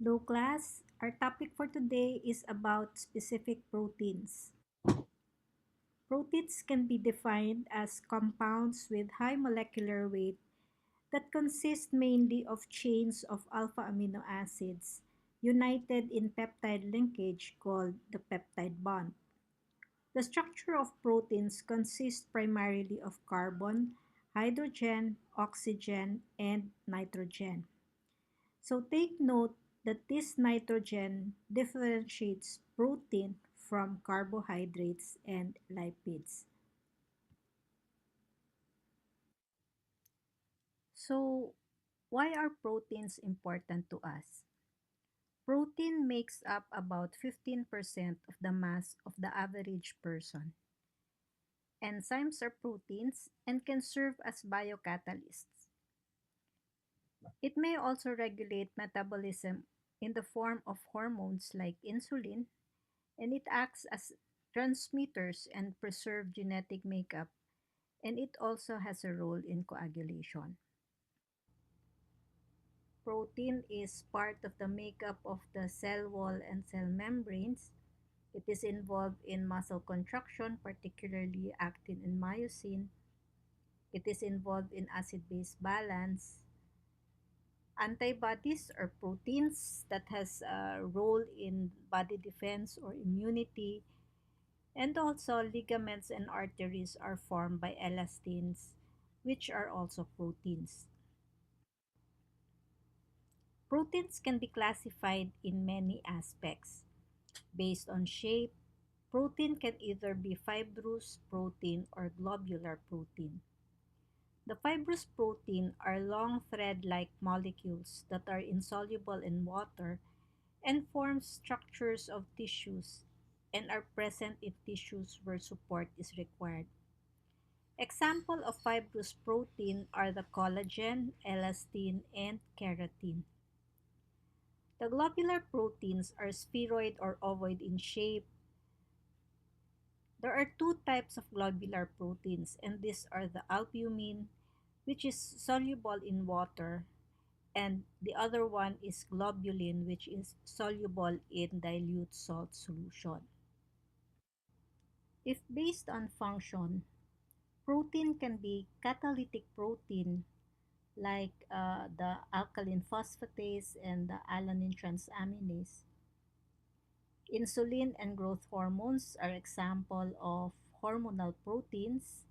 Low class, our topic for today is about specific proteins. Proteins can be defined as compounds with high molecular weight that consist mainly of chains of alpha amino acids united in peptide linkage called the peptide bond. The structure of proteins consists primarily of carbon, hydrogen, oxygen, and nitrogen. So take note that this nitrogen differentiates protein from carbohydrates and lipids. So, why are proteins important to us? Protein makes up about 15% of the mass of the average person. Enzymes are proteins and can serve as biocatalysts. It may also regulate metabolism in the form of hormones like insulin, and it acts as transmitters and preserve genetic makeup, and it also has a role in coagulation. Protein is part of the makeup of the cell wall and cell membranes. It is involved in muscle contraction, particularly actin and myosin. It is involved in acid-base balance. Antibodies are proteins that has a role in body defense or immunity. And also, ligaments and arteries are formed by elastins, which are also proteins. Proteins can be classified in many aspects. Based on shape, protein can either be fibrous protein or globular protein. The fibrous protein are long thread-like molecules that are insoluble in water and form structures of tissues and are present in tissues where support is required. Example of fibrous protein are the collagen, elastin, and keratin. The globular proteins are spheroid or ovoid in shape. There are two types of globular proteins, and these are the albumin, which is soluble in water, and the other one is globulin, which is soluble in dilute salt solution. If based on function, protein can be catalytic protein like the alkaline phosphatase and the alanine transaminase. Insulin and growth hormones are example of hormonal proteins,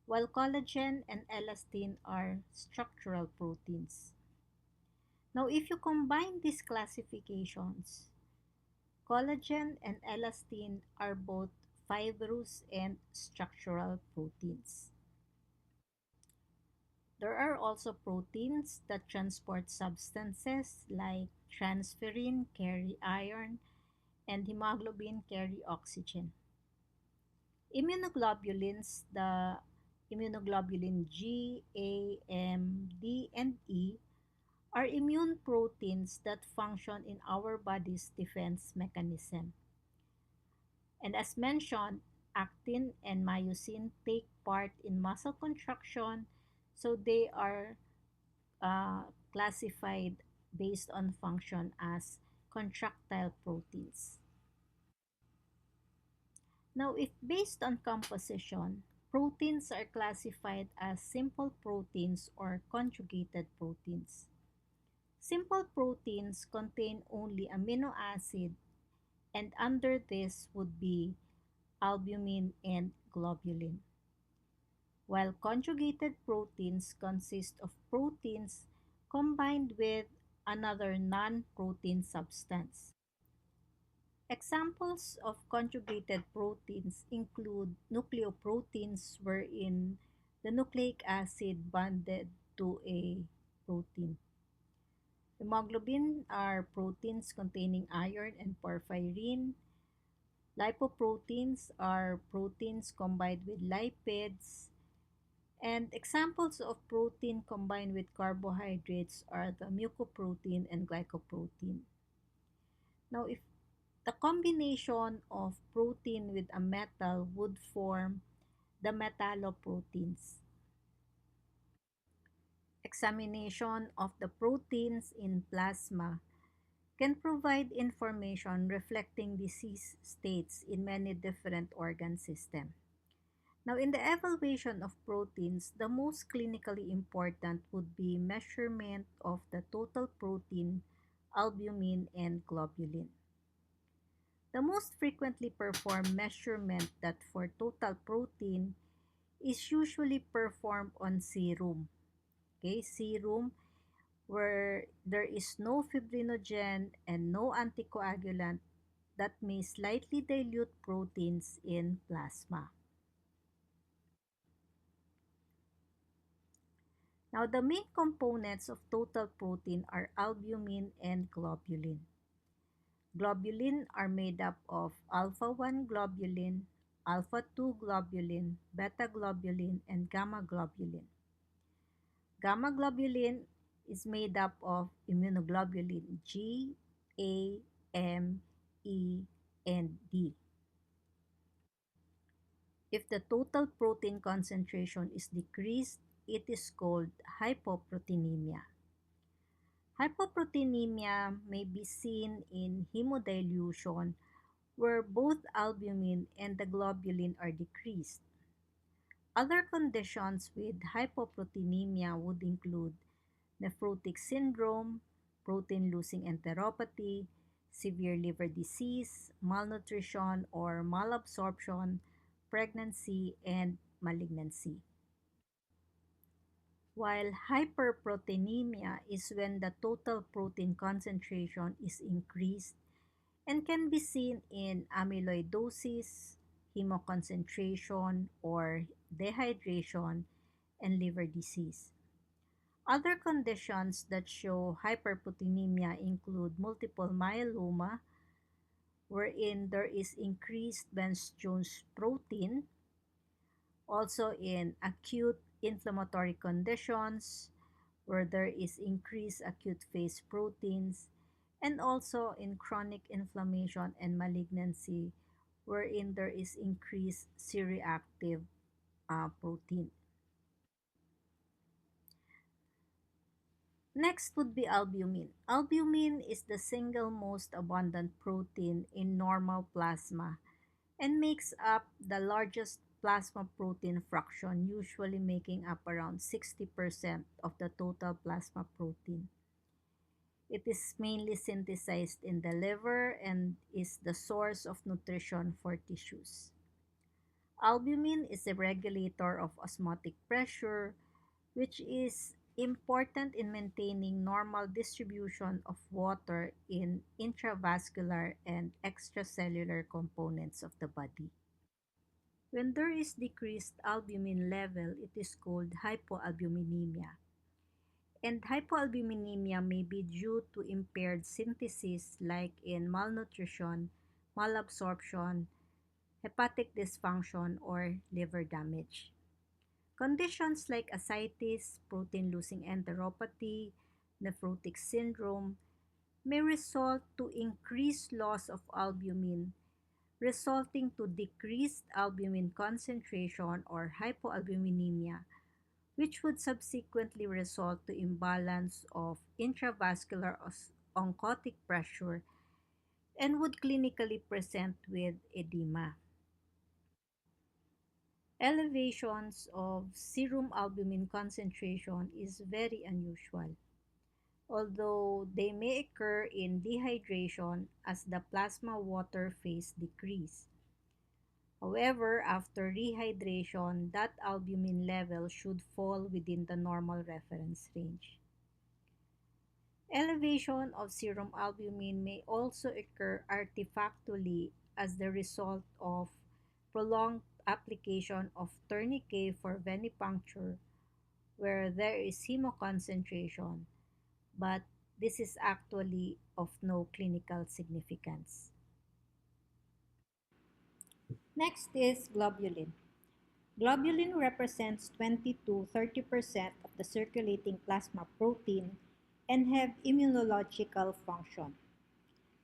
while collagen and elastin are structural proteins. Now, if you combine these classifications, collagen and elastin are both fibrous and structural proteins. There are also proteins that transport substances like transferrin carry iron and hemoglobin carry oxygen. Immunoglobulins, the immunoglobulin G, A, M, D, and E, are immune proteins that function in our body's defense mechanism. And as mentioned, actin and myosin take part in muscle contraction, so they are classified based on function as contractile proteins. Now, if based on composition, proteins are classified as simple proteins or conjugated proteins. Simple proteins contain only amino acid, and under this would be albumin and globulin. While conjugated proteins consist of proteins combined with another non-protein substance. Examples of conjugated proteins include nucleoproteins wherein the nucleic acid bonded to a protein. Hemoglobin are proteins containing iron and porphyrin. Lipoproteins are proteins combined with lipids. And examples of protein combined with carbohydrates are the mucoprotein and glycoprotein. Now, if the combination of protein with a metal would form the metalloproteins. Examination of the proteins in plasma can provide information reflecting disease states in many different organ systems. Now, in the evaluation of proteins, the most clinically important would be measurement of the total protein, albumin, and globulin. The most frequently performed measurement that for total protein is usually performed on serum. Okay, serum where there is no fibrinogen and no anticoagulant that may slightly dilute proteins in plasma. Now, the main components of total protein are albumin and globulin. Globulin are made up of alpha 1 globulin, alpha 2 globulin, beta globulin, and gamma globulin. Gamma globulin is made up of immunoglobulin G, A, M, E, and D. If the total protein concentration is decreased, it is called hypoproteinemia. Hypoproteinemia may be seen in hemodilution where both albumin and the globulin are decreased. Other conditions with hypoproteinemia would include nephrotic syndrome, protein losing enteropathy, severe liver disease, malnutrition or malabsorption, pregnancy, and malignancy. While hyperproteinemia is when the total protein concentration is increased and can be seen in amyloidosis, hemoconcentration, or dehydration and liver disease. Other conditions that show hyperproteinemia include multiple myeloma, wherein there is increased Benz-Jones protein, also in acute inflammatory conditions, where there is increased acute phase proteins, and also in chronic inflammation and malignancy, wherein there is increased C-reactive protein. Next would be albumin. Albumin is the single most abundant protein in normal plasma and makes up the largest plasma protein fraction, usually making up around 60% of the total plasma protein. It is mainly synthesized in the liver and is the source of nutrition for tissues. Albumin is a regulator of osmotic pressure, which is important in maintaining normal distribution of water in intravascular and extracellular components of the body. When there is decreased albumin level, it is called hypoalbuminemia. And hypoalbuminemia may be due to impaired synthesis like in malnutrition, malabsorption, hepatic dysfunction, or liver damage. Conditions like ascites, protein losing enteropathy, nephrotic syndrome may result to increased loss of albumin, resulting to decreased albumin concentration or hypoalbuminemia, which would subsequently result to imbalance of intravascular oncotic pressure and would clinically present with edema. Elevations of serum albumin concentration is very unusual, although they may occur in dehydration as the plasma water phase decrease. However, after rehydration, that albumin level should fall within the normal reference range. Elevation of serum albumin may also occur artifactually as the result of prolonged application of tourniquet for venipuncture where there is hemoconcentration, but this is actually of no clinical significance. Next is globulin. Globulin represents 20 to 30% of the circulating plasma protein and have immunological function.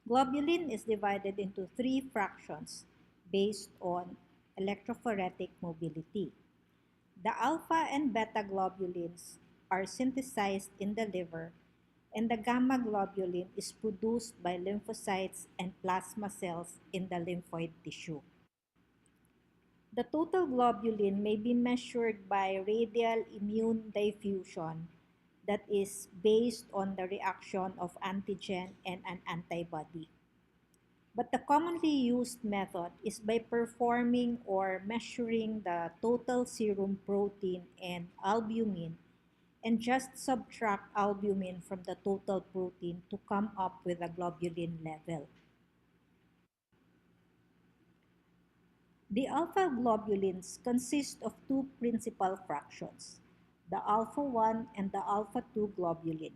Globulin is divided into three fractions based on electrophoretic mobility. The alpha and beta globulins are synthesized in the liver and the gamma globulin is produced by lymphocytes and plasma cells in the lymphoid tissue. The total globulin may be measured by radial immune diffusion that is based on the reaction of antigen and an antibody. But the commonly used method is by performing or measuring the total serum protein and albumin and just subtract albumin from the total protein to come up with a globulin level. The alpha globulins consist of two principal fractions, the alpha 1 and the alpha 2 globulin.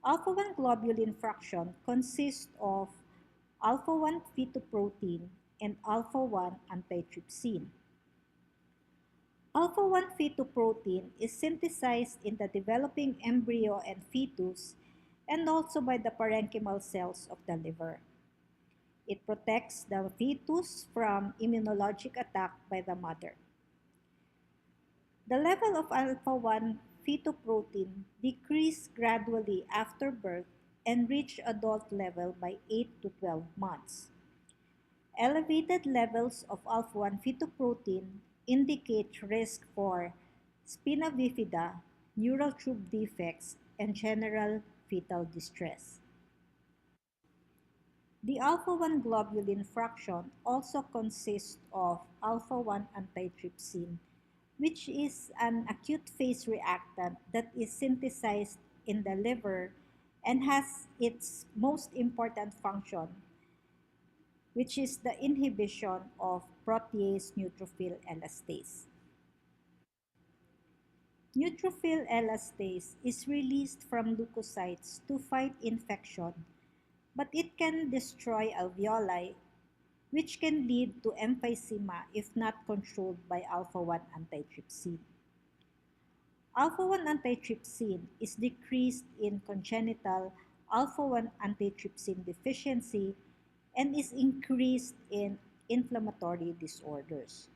Alpha 1 globulin fraction consists of alpha 1 fetoprotein and alpha 1 antitrypsin. Alpha 1 fetoprotein is synthesized in the developing embryo and fetus and also by the parenchymal cells of the liver. It protects the fetus from immunologic attack by the mother. The level of alpha 1 fetoprotein decreases gradually after birth and reach adult level by 8 to 12 months. Elevated levels of alpha 1 fetoprotein indicate risk for spina bifida, neural tube defects, and general fetal distress. The alpha 1 globulin fraction also consists of alpha 1 antitrypsin, which is an acute phase reactant that is synthesized in the liver and has its most important function, which is the inhibition of protease neutrophil elastase. Neutrophil elastase is released from leukocytes to fight infection, but it can destroy alveoli, which can lead to emphysema if not controlled by alpha 1 antitrypsin. Alpha 1 antitrypsin is decreased in congenital alpha 1 antitrypsin deficiency and is increased in inflammatory disorders.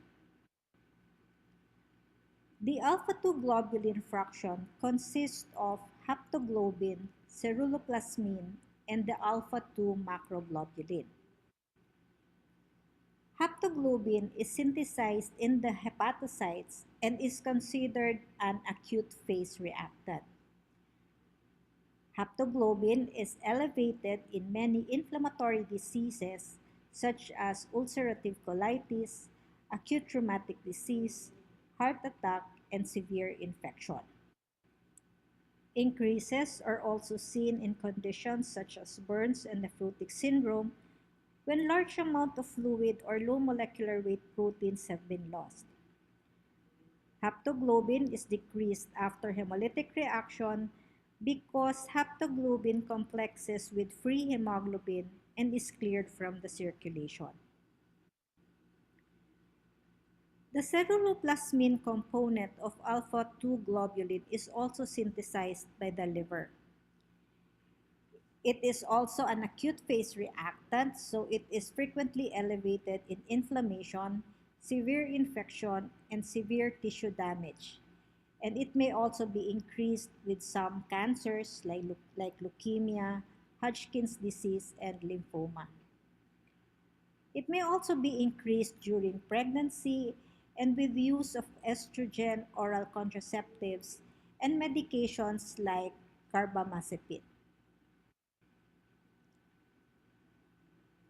The alpha 2 globulin fraction consists of haptoglobin, ceruloplasmin, and the alpha 2 macroglobulin. Haptoglobin is synthesized in the hepatocytes and is considered an acute phase reactant. Haptoglobin is elevated in many inflammatory diseases such as ulcerative colitis, acute rheumatic disease, heart attack, and severe infection. Increases are also seen in conditions such as burns and nephrotic syndrome when large amount of fluid or low molecular weight proteins have been lost. Haptoglobin is decreased after hemolytic reaction because haptoglobin complexes with free hemoglobin and is cleared from the circulation. The ceruloplasmin component of alpha 2 globulin is also synthesized by the liver. It is also an acute phase reactant, so it is frequently elevated in inflammation, severe infection, and severe tissue damage. And it may also be increased with some cancers like leukemia, Hodgkin's disease, and lymphoma. It may also be increased during pregnancy and with use of estrogen, oral contraceptives, and medications like carbamazepine.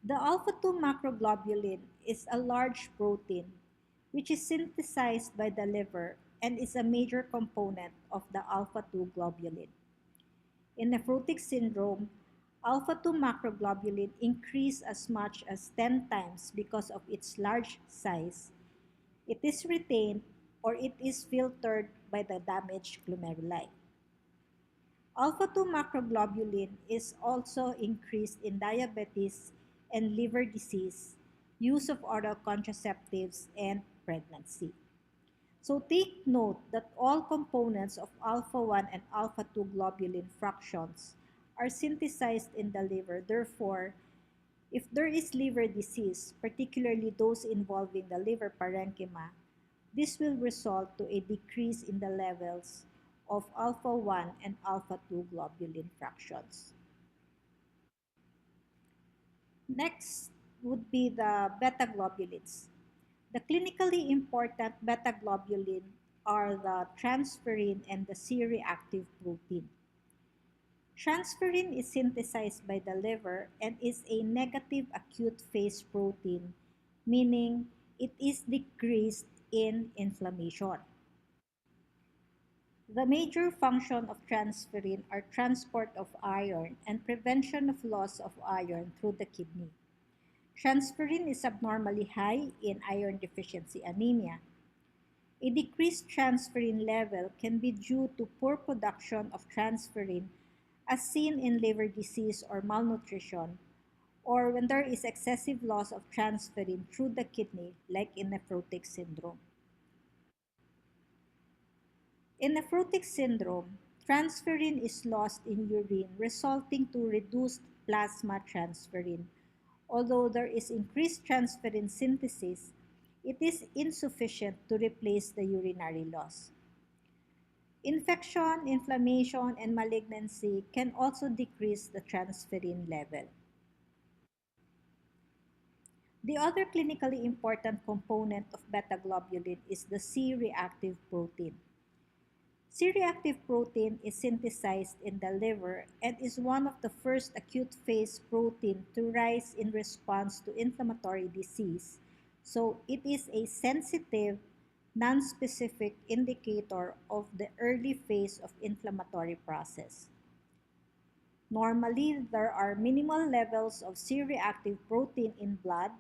The alpha 2 macroglobulin is a large protein which is synthesized by the liver and is a major component of the alpha 2 globulin. In nephrotic syndrome, alpha 2 macroglobulin increase as much as 10 times because of its large size. It is retained or it is filtered by the damaged glomeruli. Alpha 2 macroglobulin is also increased in diabetes and liver disease, use of oral contraceptives, and pregnancy. So take note that all components of alpha 1 and alpha 2 globulin fractions are synthesized in the liver. Therefore, if there is liver disease, particularly those involving the liver parenchyma, this will result to a decrease in the levels of alpha 1 and alpha 2 globulin fractions. Next would be the beta globulins. The clinically important beta globulin are the transferrin and the C-reactive protein. Transferrin is synthesized by the liver and is a negative acute phase protein, meaning it is decreased in inflammation. The major function of transferrin are transport of iron and prevention of loss of iron through the kidney. Transferrin is abnormally high in iron deficiency anemia. A decreased transferrin level can be due to poor production of transferrin as seen in liver disease or malnutrition, or when there is excessive loss of transferrin through the kidney like in nephrotic syndrome. In nephrotic syndrome, transferrin is lost in urine resulting to reduced plasma transferrin. Although there is increased transferrin synthesis, it is insufficient to replace the urinary loss. Infection, inflammation, and malignancy can also decrease the transferrin level. The other clinically important component of beta globulin is the C-reactive protein. C-reactive protein is synthesized in the liver and is one of the first acute phase protein to rise in response to inflammatory disease. So it is a sensitive, non-specific indicator of the early phase of inflammatory process. Normally, there are minimal levels of C-reactive protein in blood,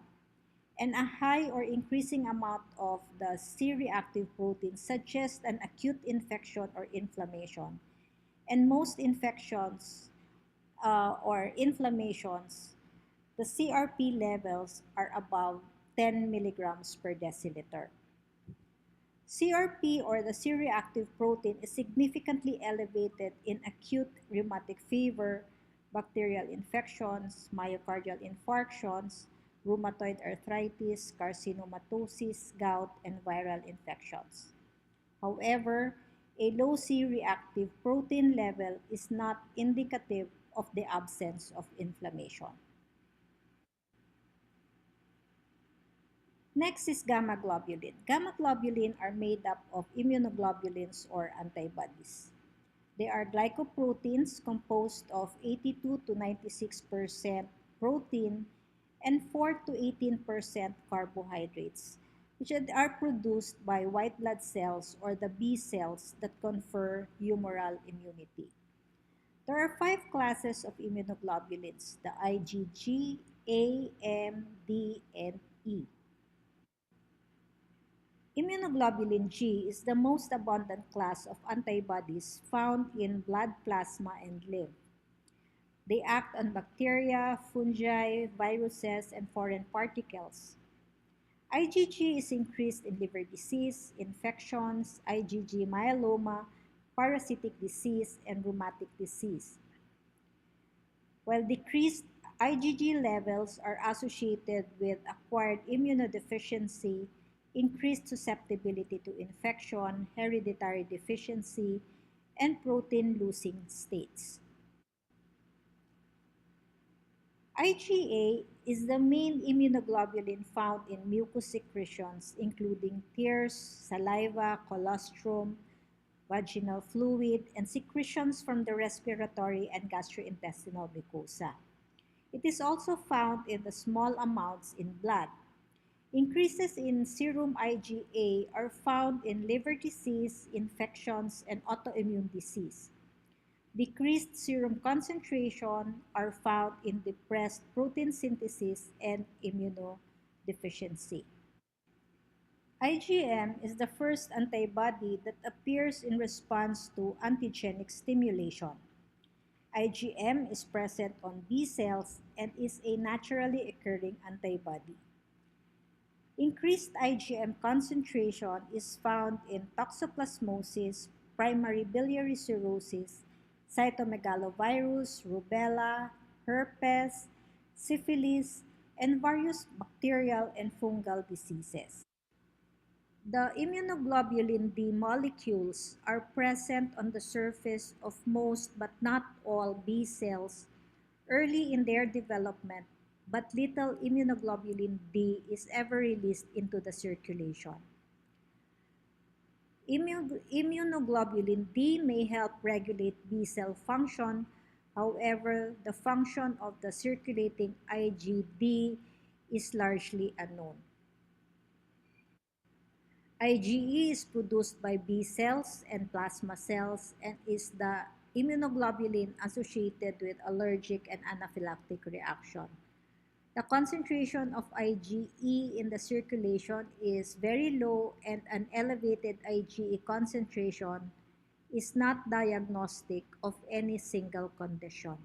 and a high or increasing amount of the C-reactive protein suggests an acute infection or inflammation. And most infections or inflammations, the CRP levels are above 10 milligrams per deciliter. CRP or the C-reactive protein is significantly elevated in acute rheumatic fever, bacterial infections, myocardial infarctions, rheumatoid arthritis, carcinomatosis, gout, and viral infections. However, a low C-reactive protein level is not indicative of the absence of inflammation. Next is gamma globulin. Gamma globulin are made up of immunoglobulins or antibodies. They are glycoproteins composed of 82 to 96% protein and 4 to 18% carbohydrates, which are produced by white blood cells or the B cells that confer humoral immunity. There are five classes of immunoglobulins: the IgG, A, M, D, and E. Immunoglobulin G is the most abundant class of antibodies found in blood plasma and lymph. They act on bacteria, fungi, viruses, and foreign particles. IgG is increased in liver disease, infections, IgG myeloma, parasitic disease, and rheumatic disease, while decreased IgG levels are associated with acquired immunodeficiency, increased susceptibility to infection, hereditary deficiency, and protein-losing states. IgA is the main immunoglobulin found in mucous secretions, including tears, saliva, colostrum, vaginal fluid, and secretions from the respiratory and gastrointestinal mucosa. It is also found in the small amounts in blood. Increases in serum IgA are found in liver disease, infections, and autoimmune disease. Decreased serum concentration are found in depressed protein synthesis and immunodeficiency. IgM is the first antibody that appears in response to antigenic stimulation. IgM is present on B cells and is a naturally occurring antibody. Increased IgM concentration is found in toxoplasmosis, primary biliary cirrhosis, cytomegalovirus, rubella, herpes, syphilis, and various bacterial and fungal diseases. The immunoglobulin D molecules are present on the surface of most but not all B cells early in their development, but little immunoglobulin D is ever released into the circulation. Immunoglobulin D may help regulate B cell function. However, the function of the circulating IgD is largely unknown. IgE is produced by B cells and plasma cells and is the immunoglobulin associated with allergic and anaphylactic reaction. The concentration of IgE in the circulation is very low, and an elevated IgE concentration is not diagnostic of any single condition.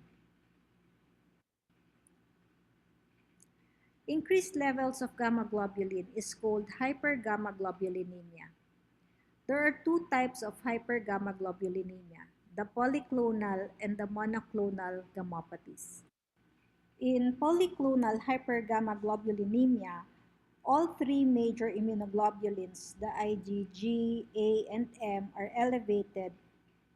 Increased levels of gamma globulin is called hypergammaglobulinemia. There are two types of hypergammaglobulinemia, the polyclonal and the monoclonal gammopathies. In polyclonal hypergammaglobulinemia, all three major immunoglobulins, the IgG, A, and M, are elevated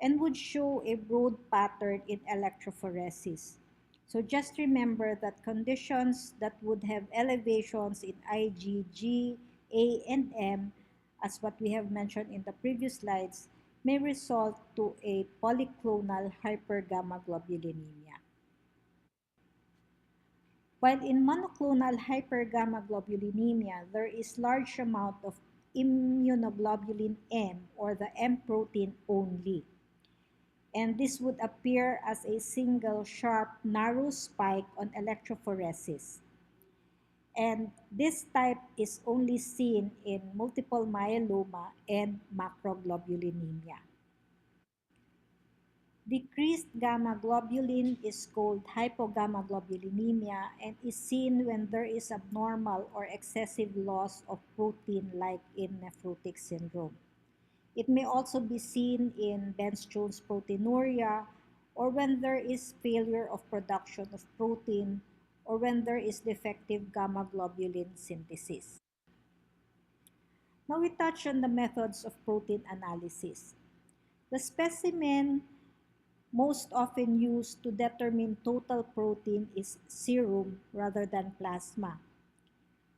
and would show a broad pattern in electrophoresis. So just remember that conditions that would have elevations in IgG, A, and M, as what we have mentioned in the previous slides, may result to a polyclonal hypergammaglobulinemia. While in monoclonal hypergammaglobulinemia, there is large amount of immunoglobulin M or the M protein only. And this would appear as a single sharp narrow spike on electrophoresis. And this type is only seen in multiple myeloma and macroglobulinemia. Decreased gamma globulin is called hypogammaglobulinemia and is seen when there is abnormal or excessive loss of protein like in nephrotic syndrome. It may also be seen in Bence-Jones proteinuria or when there is failure of production of protein or when there is defective gamma globulin synthesis. Now we touch on the methods of protein analysis. The specimen most often used to determine total protein is serum rather than plasma.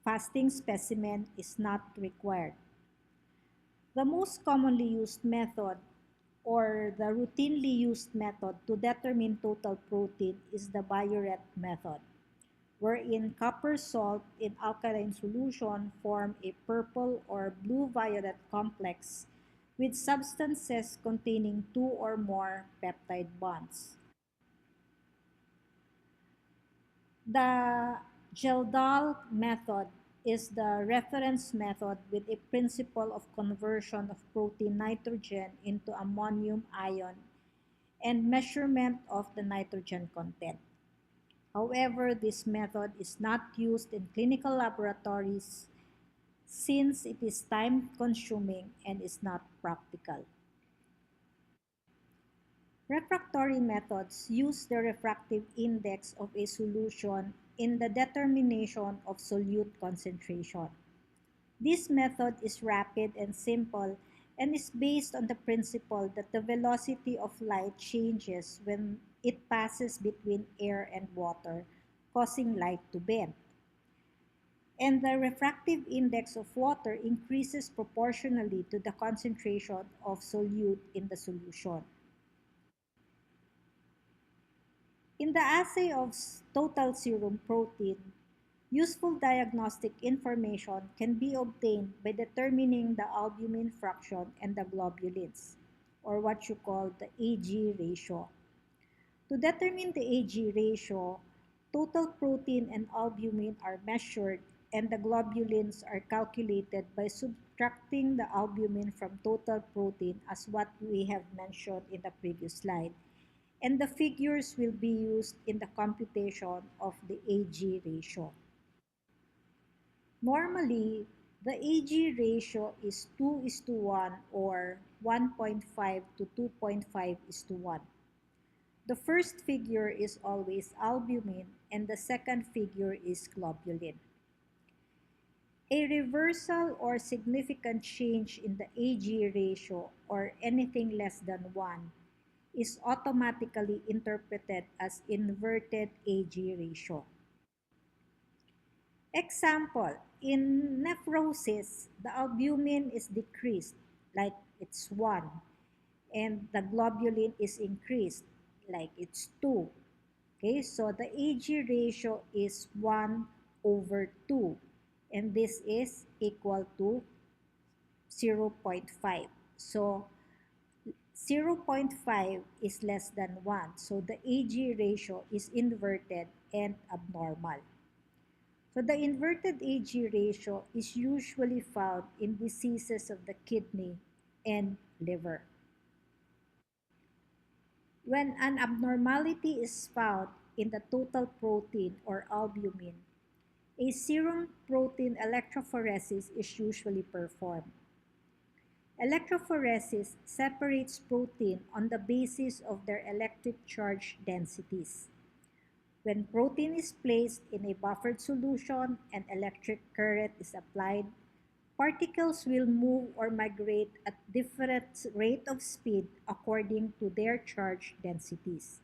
Fasting specimen is not required. The most commonly used method or the routinely used method to determine total protein is the Biuret method, wherein copper salt in alkaline solution form a purple or blue-violet complex with substances containing two or more peptide bonds. The Geldal method is the reference method with a principle of conversion of protein nitrogen into ammonium ion and measurement of the nitrogen content. However, this method is not used in clinical laboratories since it is time consuming and is not practical. Refractory methods use the refractive index of a solution in the determination of solute concentration. This method is rapid and simple and is based on the principle that the velocity of light changes when it passes between air and water, causing light to bend. And the refractive index of water increases proportionally to the concentration of solute in the solution. In the assay of total serum protein, useful diagnostic information can be obtained by determining the albumin fraction and the globulins, or what you call the Ag ratio. To determine the Ag ratio, total protein and albumin are measured and the globulins are calculated by subtracting the albumin from total protein as what we have mentioned in the previous slide. And the figures will be used in the computation of the Ag ratio. Normally, the Ag ratio is 2 is to 1 or 1.5 to 2.5 is to 1. The first figure is always albumin and the second figure is globulin. A reversal or significant change in the AG ratio or anything less than 1 is automatically interpreted as inverted AG ratio. Example, in nephrosis, the albumin is decreased, like it's 1, and the globulin is increased, like it's 2. Okay, so the AG ratio is 1 over 2, and this is equal to 0.5. So 0.5 is less than 1. So the AG ratio is inverted and abnormal. So the inverted AG ratio is usually found in diseases of the kidney and liver. When an abnormality is found in the total protein or albumin, a serum protein electrophoresis is usually performed. Electrophoresis separates protein on the basis of their electric charge densities. When protein is placed in a buffered solution and electric current is applied, particles will move or migrate at different rate of speed according to their charge densities.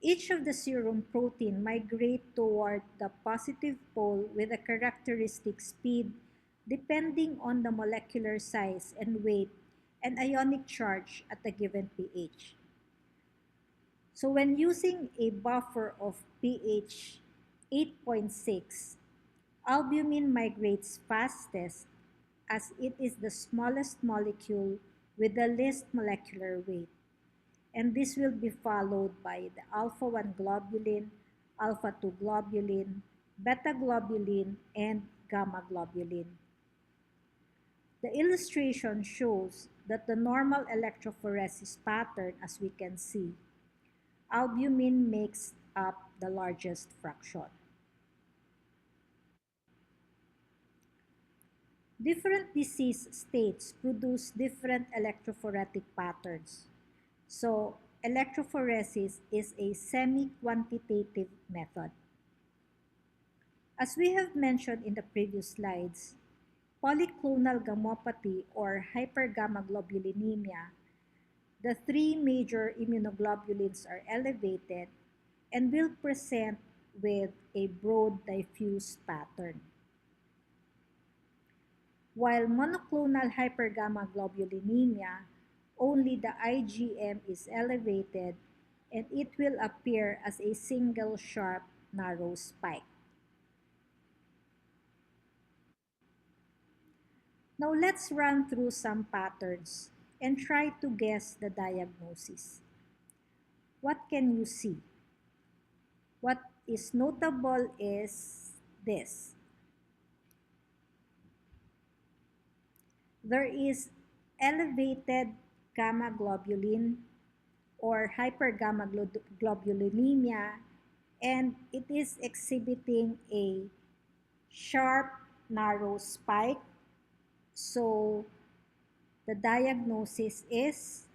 Each of the serum protein migrate toward the positive pole with a characteristic speed depending on the molecular size and weight and ionic charge at a given pH. So when using a buffer of pH 8.6, albumin migrates fastest as it is the smallest molecule with the least molecular weight. And this will be followed by the alpha 1 globulin, alpha 2 globulin, beta globulin, and gamma globulin. The illustration shows that the normal electrophoresis pattern, as we can see, albumin makes up the largest fraction. Different disease states produce different electrophoretic patterns. So, electrophoresis is a semi-quantitative method. As we have mentioned in the previous slides, polyclonal gammopathy or hypergammaglobulinemia, the three major immunoglobulins are elevated and will present with a broad diffuse pattern. While monoclonal hypergammaglobulinemia, only the IgM is elevated and it will appear as a single sharp, narrow spike. Now let's run through some patterns and try to guess the diagnosis. What can you see? What is notable is this. There is elevated gamma globulin or hypergammaglobulinemia, and it is exhibiting a sharp, narrow spike. So the diagnosis is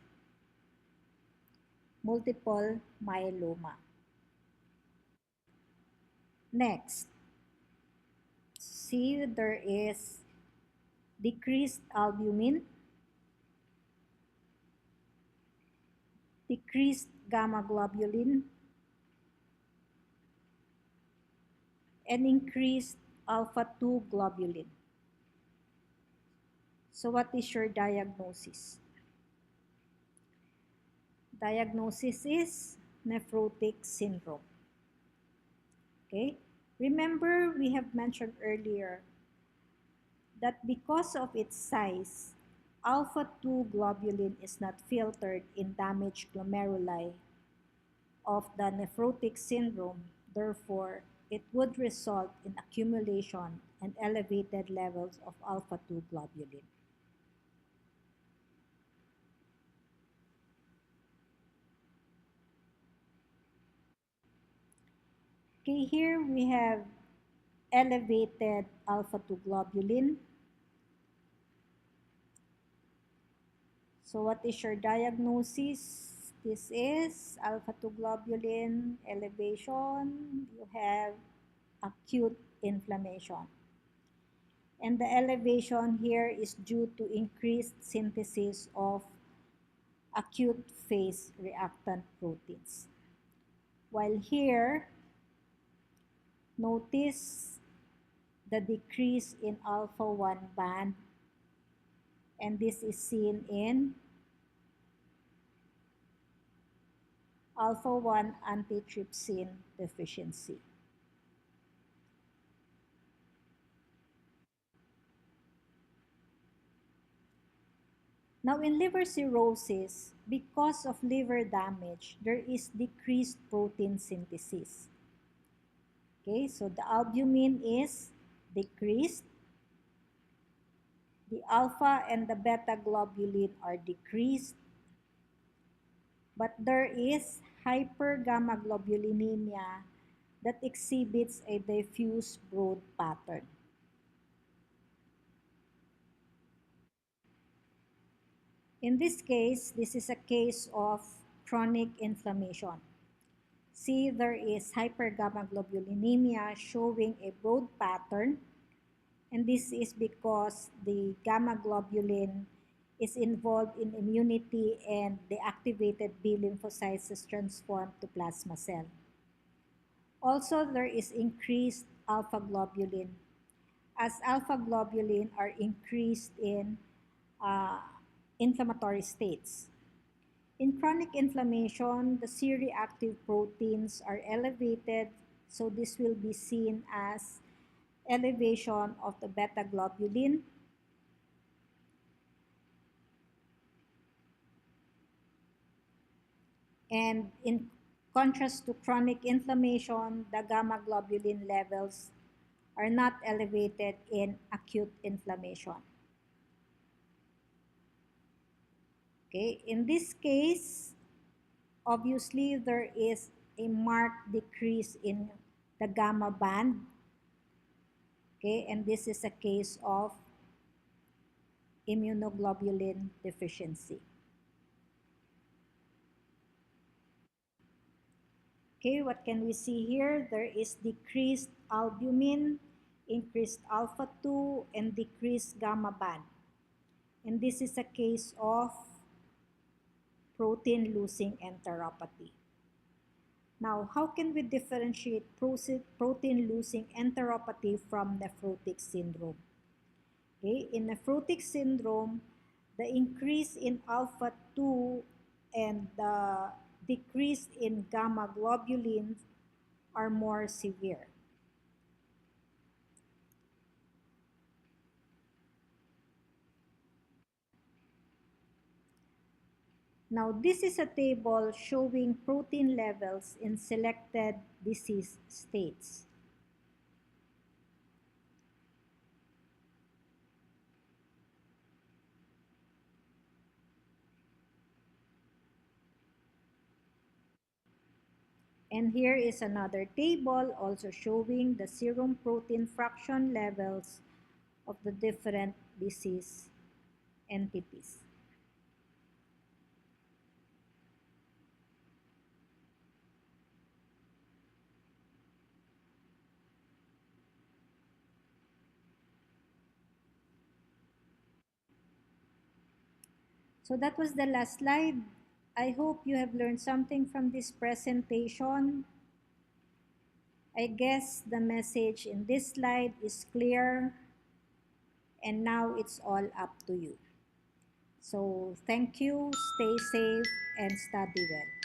multiple myeloma. Next, see there is decreased albumin, decreased gamma globulin, and increased alpha 2 globulin. So what is your diagnosis? Diagnosis is nephrotic syndrome. Okay? Remember, we have mentioned earlier that because of its size, alpha 2 globulin is not filtered in damaged glomeruli of the nephrotic syndrome. Therefore, it would result in accumulation and elevated levels of alpha 2 globulin. Okay, here we have elevated alpha 2 globulin. So what is your diagnosis? This is alpha 2 globulin elevation. You have acute inflammation. And the elevation here is due to increased synthesis of acute phase reactant proteins. While here, notice the decrease in alpha 1 band, and this is seen in alpha 1 antitrypsin deficiency. Now, in liver cirrhosis, because of liver damage, there is decreased protein synthesis. Okay, so the albumin is decreased, the alpha and the beta globulin are decreased, but there is hypergammaglobulinemia that exhibits a diffuse broad pattern. In this case, this is a case of chronic inflammation. See, there is hypergammaglobulinemia showing a broad pattern, and this is because the gamma globulin is involved in immunity and the activated B lymphocytes is transformed to plasma cell. Also, there is increased alpha globulin as alpha globulin are increased in uh, inflammatory states. In chronic inflammation, the C-reactive proteins are elevated, so this will be seen as elevation of the beta globulin. And in contrast to chronic inflammation, the gamma globulin levels are not elevated in acute inflammation. Okay, in this case, obviously there is a marked decrease in the gamma band. Okay, and this is a case of immunoglobulin deficiency. Okay, what can we see here? There is decreased albumin, increased alpha 2, and decreased gamma band. And this is a case of protein losing enteropathy. Now, how can we differentiate protein losing enteropathy from nephrotic syndrome? Okay, in nephrotic syndrome, the increase in alpha 2 and the decrease in gamma globulins are more severe. Now, this is a table showing protein levels in selected disease states. And here is another table also showing the serum protein fraction levels of the different disease entities. So that was the last slide. I hope you have learned something from this presentation. I guess the message in this slide is clear, and now it's all up to you. So thank you, stay safe, and study well.